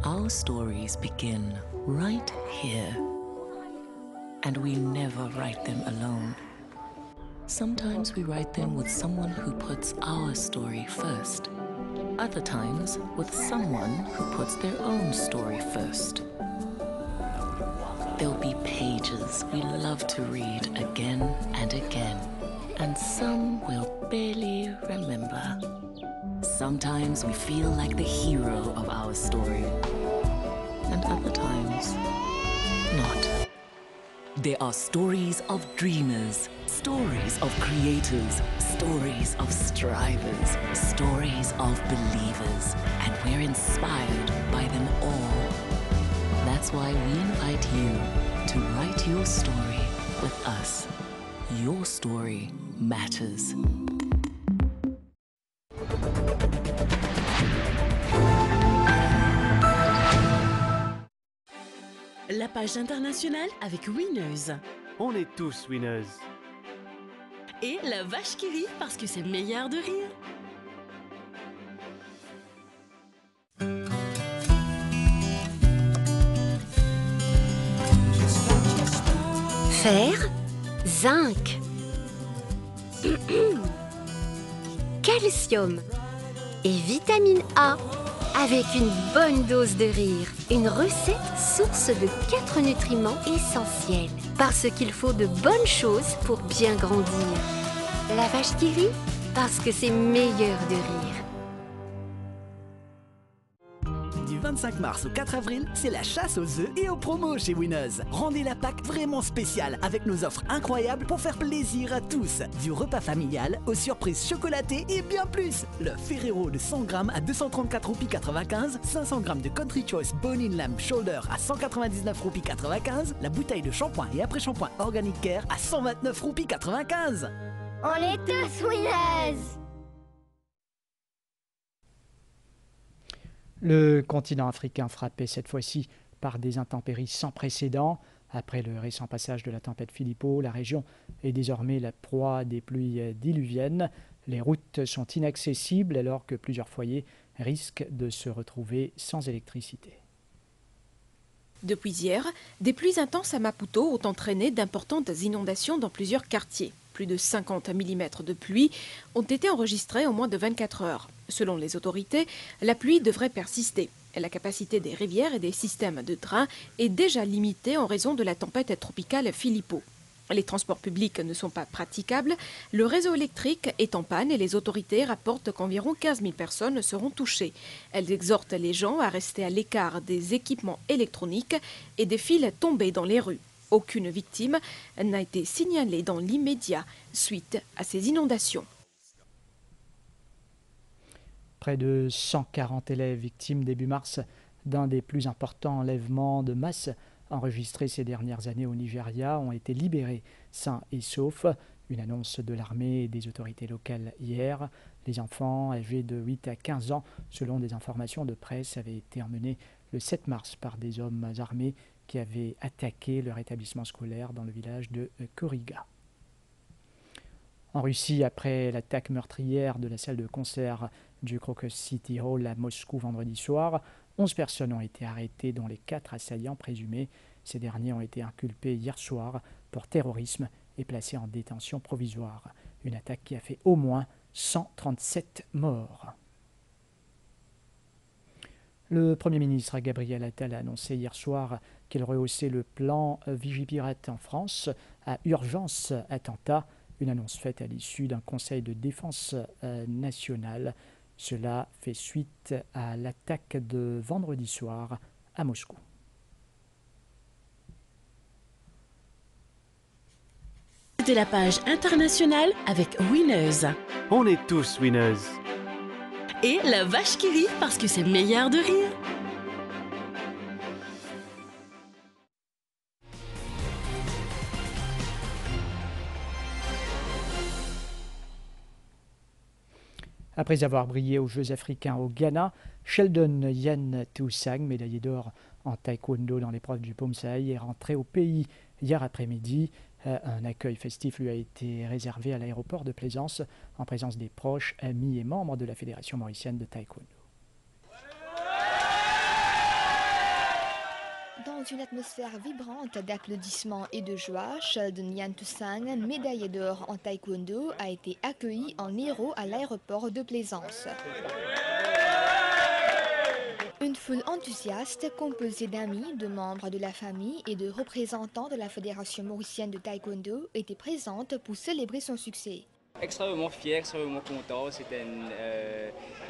Our stories begin right here, and we never write them alone. Sometimes we write them with someone who puts our story first. Other times with someone who puts their own story first. There'll be pages we love to read again and again, and some we'll barely remember. Sometimes we feel like the hero of our story, and other times, not. There are stories of dreamers, stories of creators, stories of strivers, stories of believers, and we're inspired by them all. That's why we invite you to write your story with us. Your story matters. La page internationale avec Winners. On est tous winners. Et la vache qui rit parce que c'est meilleur de rire. Fer, zinc, calcium et vitamine A. Avec une bonne dose de rire, une recette source de 4 nutriments essentiels. Parce qu'il faut de bonnes choses pour bien grandir. La vache qui rit, parce que c'est meilleur de rire. Du 25 mars au 4 avril, c'est la chasse aux œufs et aux promos chez Winners. Rendez la Pâques vraiment spéciale avec nos offres incroyables pour faire plaisir à tous. Du repas familial aux surprises chocolatées et bien plus. Le Ferrero de 100 grammes à 234 roupies 95, 500 grammes de Country Choice Bone-in Lamb Shoulder à 199 roupies 95, la bouteille de shampoing et après-shampoing Organic Care à 129 roupies 95. On est tous winners! Le continent africain frappé cette fois-ci par des intempéries sans précédent. Après le récent passage de la tempête Filippo, la région est désormais la proie des pluies diluviennes. Les routes sont inaccessibles alors que plusieurs foyers risquent de se retrouver sans électricité. Depuis hier, des pluies intenses à Maputo ont entraîné d'importantes inondations dans plusieurs quartiers. Plus de 50 mm de pluie ont été enregistrés en moins de 24 heures. Selon les autorités, la pluie devrait persister. La capacité des rivières et des systèmes de drains est déjà limitée en raison de la tempête tropicale Filippo. Les transports publics ne sont pas praticables, le réseau électrique est en panne et les autorités rapportent qu'environ 15 000 personnes seront touchées. Elles exhortent les gens à rester à l'écart des équipements électroniques et des fils tombés dans les rues. Aucune victime n'a été signalée dans l'immédiat suite à ces inondations. Près de 140 élèves victimes début mars d'un des plus importants enlèvements de masse enregistrés ces dernières années au Nigeria ont été libérés sains et saufs. Une annonce de l'armée et des autorités locales hier. Les enfants âgés de 8 à 15 ans, selon des informations de presse, avaient été emmenés le 7 mars par des hommes armés qui avaient attaqué leur établissement scolaire dans le village de Koriga. En Russie, après l'attaque meurtrière de la salle de concert du Crocus City Hall à Moscou vendredi soir, 11 personnes ont été arrêtées, dont les 4 assaillants présumés. Ces derniers ont été inculpés hier soir pour terrorisme et placés en détention provisoire. Une attaque qui a fait au moins 137 morts. Le Premier ministre Gabriel Attal a annoncé hier soir qu'il rehaussait le plan Vigipirate en France à urgence attentat. Une annonce faite à l'issue d'un conseil de défense nationale. Cela fait suite à l'attaque de vendredi soir à Moscou. C'était la page internationale avec Winners. On est tous winners. Et la vache qui rit parce que c'est meilleur de rire. Après avoir brillé aux Jeux africains au Ghana, Sheldon Yan Toussaint, médaillé d'or en taekwondo dans l'épreuve du Pomsaï, est rentré au pays hier après-midi. Un accueil festif lui a été réservé à l'aéroport de Plaisance en présence des proches, amis et membres de la Fédération mauricienne de taekwondo. Dans une atmosphère vibrante d'applaudissements et de joie, Sheldon Yan Toussaint, médaillé d'or en taekwondo, a été accueilli en héros à l'aéroport de Plaisance. Une foule enthousiaste, composée d'amis, de membres de la famille et de représentants de la Fédération mauricienne de taekwondo, était présente pour célébrer son succès. Extrêmement fier, extrêmement content. C'était une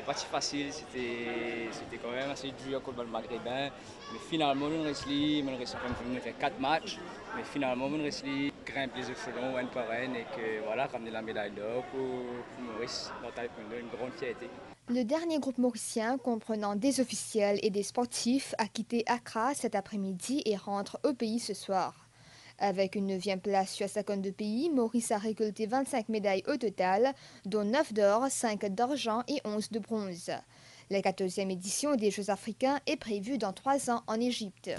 partie facile, c'était quand même assez dur contre le maghrébin. Mais finalement, nous avons fait 4 matchs. Mais finalement, nous avons grimpé les échelons, un par un, et que voilà, ramener la médaille d'or pour Maurice dans taekwondo, une grande fierté. Le dernier groupe mauricien, comprenant des officiels et des sportifs, a quitté Accra cet après-midi et rentre au pays ce soir. Avec une 9e place sur 52 pays, Maurice a récolté 25 médailles au total, dont 9 d'or, 5 d'argent et 11 de bronze. La 14e édition des Jeux africains est prévue dans 3 ans en Égypte.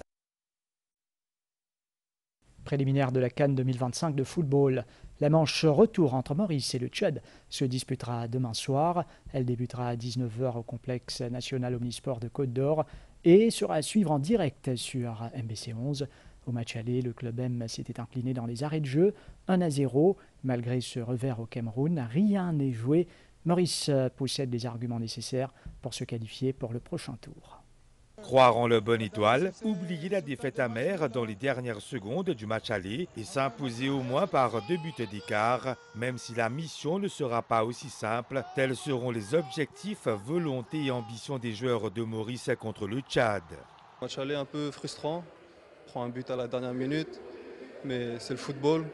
Préliminaire de la CAN 2025 de football. La manche retour entre Maurice et le Tchad se disputera demain soir. Elle débutera à 19h au complexe national omnisport de Côte d'Or et sera à suivre en direct sur MBC 11. Au match aller, le club M s'était incliné dans les arrêts de jeu, 1-0. Malgré ce revers au Cameroun, rien n'est joué. Maurice possède les arguments nécessaires pour se qualifier pour le prochain tour. Croire en leur bonne étoile, oublier la défaite amère dans les dernières secondes du match aller et s'imposer au moins par 2 buts d'écart, même si la mission ne sera pas aussi simple, tels seront les objectifs, volonté et ambition des joueurs de Maurice contre le Tchad. Match aller un peu frustrant, on prend un but à la dernière minute, mais c'est le football.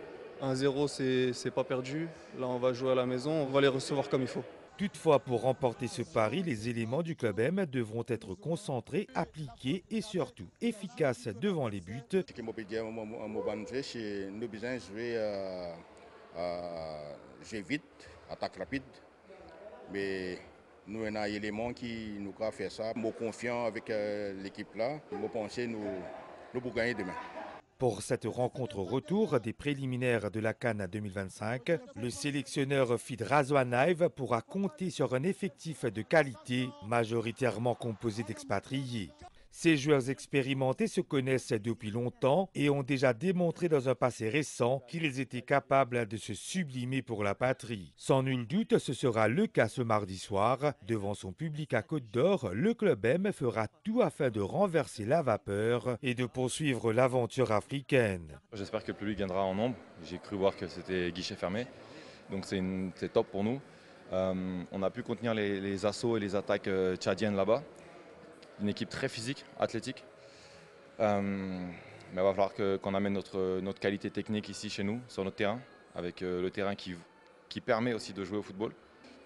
1-0, c'est pas perdu. Là, on va jouer à la maison, on va les recevoir comme il faut. Toutefois, pour remporter ce pari, les éléments du club M devront être concentrés, appliqués et surtout efficaces devant les buts. Ce que je peux dire, c'est nous besoin jouer vite, attaque rapide, mais nous avons un élément qui nous a fait ça. Nous sommes confiants avec l'équipe là. Nous pensons que nous pouvons gagner demain. Pour cette rencontre retour des préliminaires de la CAN 2025, le sélectionneur Fid Razouanaïv pourra compter sur un effectif de qualité, majoritairement composé d'expatriés. Ces joueurs expérimentés se connaissent depuis longtemps et ont déjà démontré dans un passé récent qu'ils étaient capables de se sublimer pour la patrie. Sans nul doute, ce sera le cas ce mardi soir. Devant son public à Côte d'Or, le club M fera tout afin de renverser la vapeur et de poursuivre l'aventure africaine. J'espère que le public viendra en nombre. J'ai cru voir que c'était guichet fermé, donc c'est top pour nous. On a pu contenir les assauts et les attaques tchadiennes là-bas. Une équipe très physique, athlétique. Mais il va falloir qu'on amène notre qualité technique ici chez nous, sur notre terrain, avec le terrain qui permet aussi de jouer au football.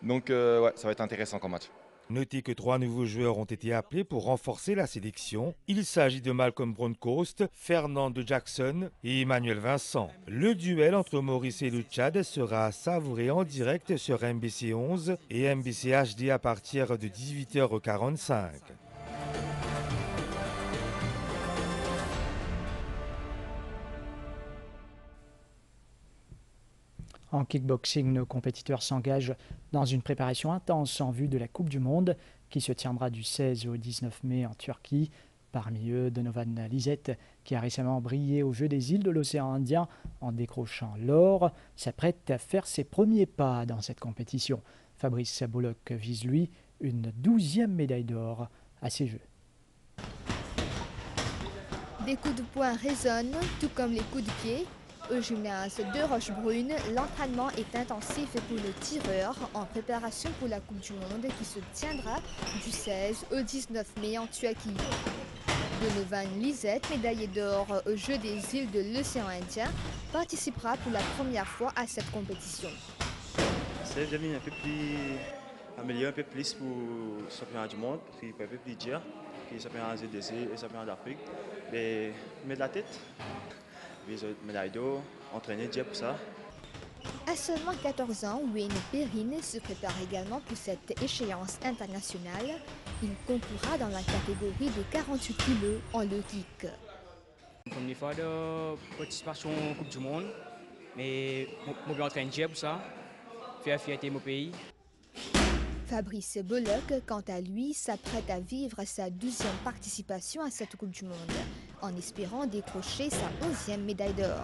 Donc ouais, ça va être intéressant comme match. Notez que 3 nouveaux joueurs ont été appelés pour renforcer la sélection. Il s'agit de Malcolm Broncost, Fernand Jackson et Emmanuel Vincent. Le duel entre Maurice et le Tchad sera savouré en direct sur MBC 11 et MBC HD à partir de 18h45. En kickboxing, nos compétiteurs s'engagent dans une préparation intense en vue de la Coupe du Monde qui se tiendra du 16 au 19 mai en Turquie. Parmi eux, Donovan Lizette, qui a récemment brillé aux Jeux des îles de l'océan Indien en décrochant l'or, s'apprête à faire ses premiers pas dans cette compétition. Fabrice Bollock vise, lui, une 12e médaille d'or à ces Jeux. Des coups de poing résonnent, tout comme les coups de pied. Au gymnase de Rochebrune, l'entraînement est intensif pour le tireur en préparation pour la Coupe du Monde qui se tiendra du 16 au 19 mai en Turquie. Donovan Lizette, médaillé d'or aux Jeux des îles de l'océan Indien, participera pour la première fois à cette compétition. C'est devenu un peu plus amélioré, un peu plus pour le championnat du monde, puis un peu plus dur, puis le championnat des îles et le championnat d'Afrique. Mais de la tête. Médaille d'or, entraîner Dieu pour ça. À seulement 14 ans, Wayne Perrine se prépare également pour cette échéance internationale. Il concourra dans la catégorie de 48 kg en low kick. Première fois de participation à la Coupe du Monde, mais je vais entraîner Dieu pour ça, faire fierté mon pays. Fabrice Bollock, quant à lui, s'apprête à vivre sa 12e participation à cette Coupe du Monde, en espérant décrocher sa 11e médaille d'or.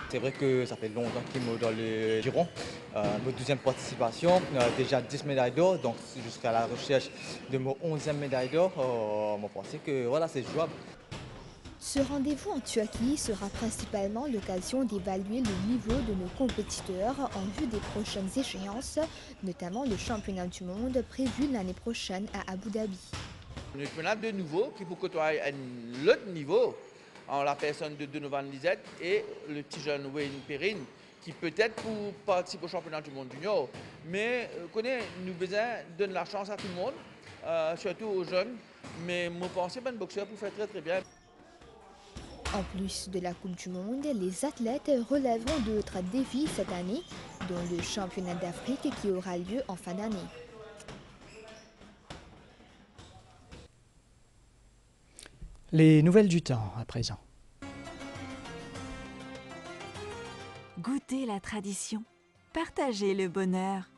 C'est vrai que ça fait longtemps qu'il me dans le giron. Ma 12e participation, déjà 10 médailles d'or, donc jusqu'à la recherche de mon 11e médaille d'or, je pense que voilà, c'est jouable. Ce rendez-vous en Turquie sera principalement l'occasion d'évaluer le niveau de nos compétiteurs en vue des prochaines échéances, notamment le championnat du monde prévu l'année prochaine à Abu Dhabi. Le championnat de nouveau qui faut côtoyer un autre niveau en la personne de Donovan Lizette et le petit jeune Wayne Perrine qui peut-être pour participer au championnat du monde junior. Mais nous besoin donner la chance à tout le monde, surtout aux jeunes. Mais je pense que c'est un boxeur pour faire très bien. En plus de la Coupe du Monde, les athlètes relèveront d'autres défis cette année, dont le championnat d'Afrique qui aura lieu en fin d'année. Les nouvelles du temps à présent. Goûtez la tradition, partagez le bonheur.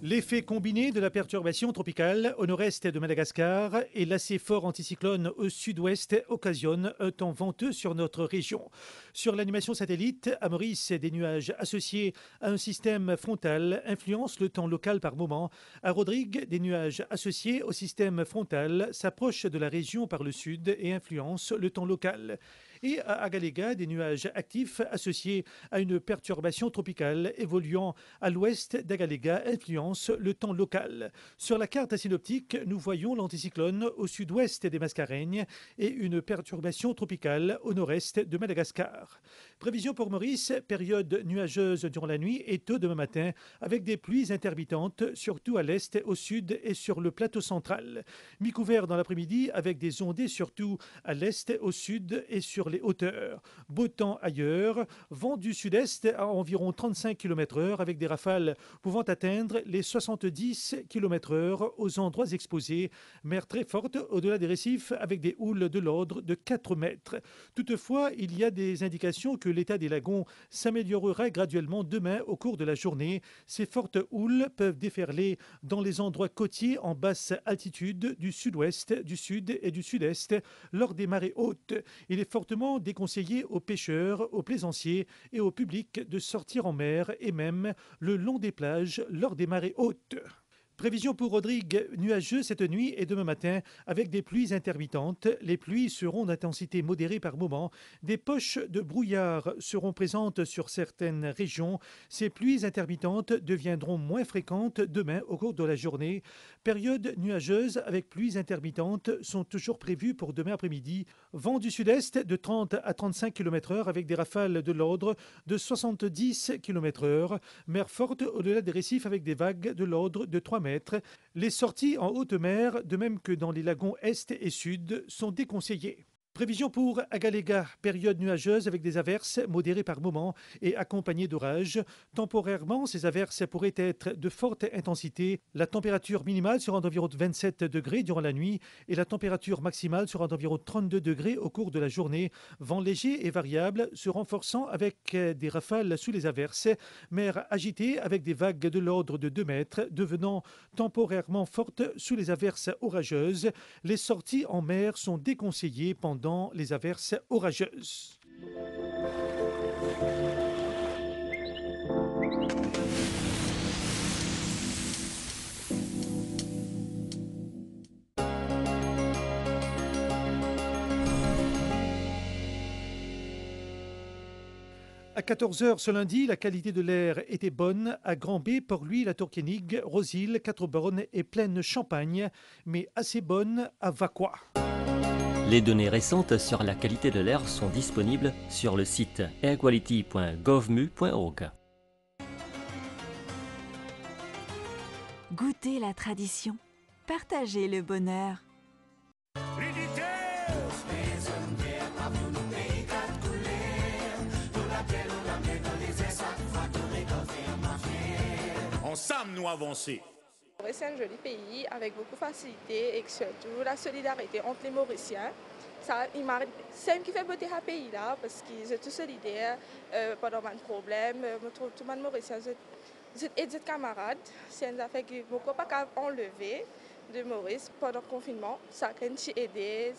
L'effet combiné de la perturbation tropicale au nord-est de Madagascar et l'assez fort anticyclone au sud-ouest occasionne un temps venteux sur notre région. Sur l'animation satellite, à Maurice, des nuages associés à un système frontal influencent le temps local par moment. À Rodrigue, des nuages associés au système frontal s'approchent de la région par le sud et influencent le temps local. Et à Agalega, des nuages actifs associés à une perturbation tropicale évoluant à l'ouest d'Agalega influencent le temps local. Sur la carte synoptique, nous voyons l'anticyclone au sud-ouest des Mascareignes et une perturbation tropicale au nord-est de Madagascar. Prévision pour Maurice, période nuageuse durant la nuit et tôt demain matin, avec des pluies intermittentes, surtout à l'est, au sud et sur le plateau central. Mi-couvert dans l'après-midi, avec des ondées surtout à l'est, au sud et sur les hauteurs. Beau temps ailleurs, vent du sud-est à environ 35 km/h avec des rafales pouvant atteindre les 70 km/h aux endroits exposés. Mer très forte au-delà des récifs avec des houles de l'ordre de 4 mètres. Toutefois, il y a des indications que l'état des lagons s'améliorera graduellement demain au cours de la journée. Ces fortes houles peuvent déferler dans les endroits côtiers en basse altitude du sud-ouest, du sud et du sud-est lors des marées hautes. Il est fortement déconseillé aux pêcheurs, aux plaisanciers et au public de sortir en mer et même le long des plages lors des marées hautes. Prévision pour Rodrigue, nuageux cette nuit et demain matin avec des pluies intermittentes. Les pluies seront d'intensité modérée par moment. Des poches de brouillard seront présentes sur certaines régions. Ces pluies intermittentes deviendront moins fréquentes demain au cours de la journée. Période nuageuse avec pluies intermittentes sont toujours prévues pour demain après-midi. Vent du sud-est de 30 à 35 km/h avec des rafales de l'ordre de 70 km/h. Mer forte au-delà des récifs avec des vagues de l'ordre de 3 mètres. Les sorties en haute mer, de même que dans les lagons est et sud, sont déconseillées. Prévision pour Agalega, période nuageuse avec des averses modérées par moments et accompagnées d'orages. Temporairement, ces averses pourraient être de forte intensité. La température minimale sera d'environ 27 degrés durant la nuit et la température maximale sera d'environ 32 degrés au cours de la journée. Vent léger et variable se renforçant avec des rafales sous les averses. Mer agitée avec des vagues de l'ordre de 2 mètres devenant temporairement fortes sous les averses orageuses. Les sorties en mer sont déconseillées pendant les averses orageuses. À 14h ce lundi, la qualité de l'air était bonne à Grand-B, Port-Louis, la Tourquénigue, Rosil, Quatre-Bornes et Plaine Champagne, mais assez bonne à Vaqua. Les données récentes sur la qualité de l'air sont disponibles sur le site airquality.govmu.org. Goûtez la tradition, partagez le bonheur. Ensemble, nous avancer. C'est un joli pays avec beaucoup de facilité et surtout la solidarité entre les Mauriciens. C'est ce qui fait beauté à pays là parce qu'ils sont tous solidaires pendant un problème. Je trouve tout le monde Mauricien, c'est des camarades. C'est une affaire qui ne peut pas enlever de Maurice pendant le confinement. Ça a aidé,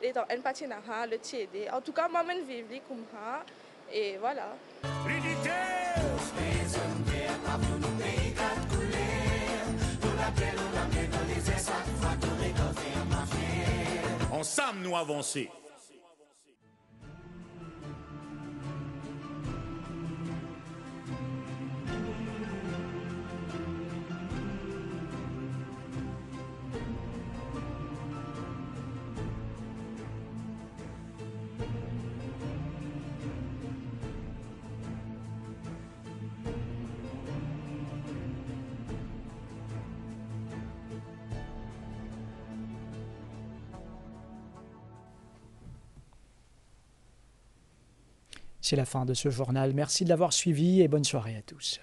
les gens ont patinage, le aidé. En tout cas, moi, je vis comme ça et voilà. Ensemble, nous avancer. C'est la fin de ce journal. Merci de l'avoir suivi et bonne soirée à tous.